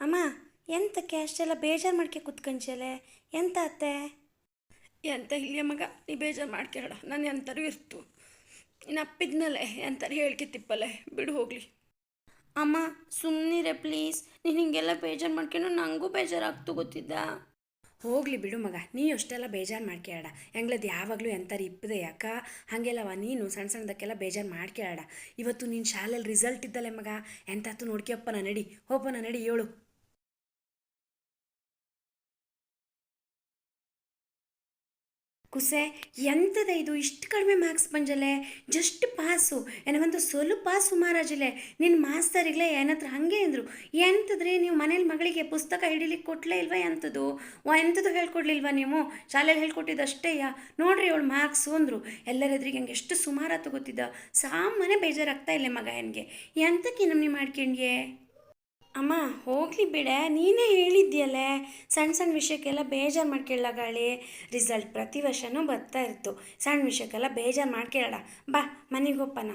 ಅಮ್ಮ, ಎಂತಕ್ಕೆ ಅಷ್ಟೆಲ್ಲ ಬೇಜಾರು ಮಾಡ್ಕೆ ಕುತ್ಕಂಚಲೆ? ಎಂತ ಅತ್ತೆ? ಎಂತ ಇಲ್ಲಿಯ ಮಗ, ನೀ ಬೇಜಾರು ಮಾಡ್ಕೇಳ, ನಾನು ಎಂಥರೂ ಇರ್ತು ಇನ್ನು ಅಪ್ಪಿದ್ಮೇಲೆ ಎಂಥರು ಹೇಳ್ಕಿತ್ತಿಪ್ಪಲೆ, ಬಿಡು ಹೋಗಲಿ. ಅಮ್ಮ ಸುಮ್ಮನಿರೆ ಪ್ಲೀಸ್. ನೀನು ಹಿಂಗೆಲ್ಲ ಬೇಜಾರು ಮಾಡ್ಕೊಂಡು ನನಗೂ ಬೇಜಾರಾಗ್ತು ಗೊತ್ತಿದ್ದ. ಹೋಗಲಿ ಬಿಡು ಮಗ, ನೀ ಅಷ್ಟೆಲ್ಲ ಬೇಜಾರು ಮಾಡ್ಕೇಳ. ಹೆಂಗ್ಲದ್ದು ಯಾವಾಗಲೂ ಎಂಥರು ಇಪ್ಪದೆ ಯಾಕ ಹಾಗೆಲ್ಲವ ನೀನು ಸಣ್ಣ ಸಣ್ಣದಕ್ಕೆಲ್ಲ ಬೇಜಾರು ಮಾಡ್ಕೇಳ. ಇವತ್ತು ನೀನು ಶಾಲೆಯಲ್ಲಿ ರಿಸಲ್ಟ್ ಇದ್ದಲೆ ಮಗ, ಎಂತಾತು ನೋಡ್ಕೊಪ್ಪನ ನಡಿ, ಹೋಪನ ನಡಿ ಹೇಳು. ಕುಸೆ, ಎಂತದ ಇದು ಇಷ್ಟು ಕಡಿಮೆ ಮಾರ್ಕ್ಸ್ ಬಂಜಲೆ? ಜಸ್ಟ್ ಪಾಸು ಏನವಂತ ಸ್ವಲ್ಪ ಪಾಸು ಮಹಾರಾಜಲೆ. ನಿನ್ನ ಮಾಸ್ತರಿಗಳೇ ಏನತ್ರ ಹಾಗೆ ಅಂದರು, ಎಂತದ್ರಿ ನೀವು ಮನೇಲಿ ಮಗಳಿಗೆ ಪುಸ್ತಕ ಹಿಡಿಲಿಕ್ಕೆ ಕೊಟ್ಲೇ ಇಲ್ವಾ? ಎಂಥದ್ದು ಎಂಥದ್ದು ಹೇಳ್ಕೊಡ್ಲಿಲ್ವಾ ನೀವು? ಶಾಲೆಯಲ್ಲಿ ಹೇಳ್ಕೊಟ್ಟಿದ್ದಷ್ಟೇಯಾ? ನೋಡ್ರಿ ಅವಳು ಮಾರ್ಕ್ಸು ಅಂದರು. ಎಲ್ಲರೆದ್ರಿಗೆ ಹಂಗೆ ಎಷ್ಟು ಸುಮಾರಾತು ಗೊತ್ತಿದ್ದ. ಸಾಮಾನ್ಯ ಬೇಜಾರಾಗ್ತಾ ಇಲ್ಲ ಮಗ ನನಗೆ. ಎಂತಕ್ಕೆ ನಮ್ಮನೆ ಮಾಡ್ಕೊಂಡ್ಯೆ? ಅಮ್ಮ ಹೋಗಲಿ ಬಿಡೆ, ನೀನೇ ಹೇಳಿದ್ಯಲ್ಲೇ ಸಣ್ಣ ಸಣ್ಣ ವಿಷಯಕ್ಕೆಲ್ಲ ಬೇಜಾರು ಮಾಡ್ಕೊಳ್ಳ ಗಾಳಿ. ರಿಸಲ್ಟ್ ಪ್ರತಿ ವರ್ಷವೂ ಬರ್ತಾ ಇತ್ತು, ಸಣ್ಣ ವಿಷಯಕ್ಕೆಲ್ಲ ಬೇಜಾರು ಮಾಡ್ಕೊಳ್ಳ. ಬಾ ಮನೆಗೆ ಹೋಗ್ಪನ.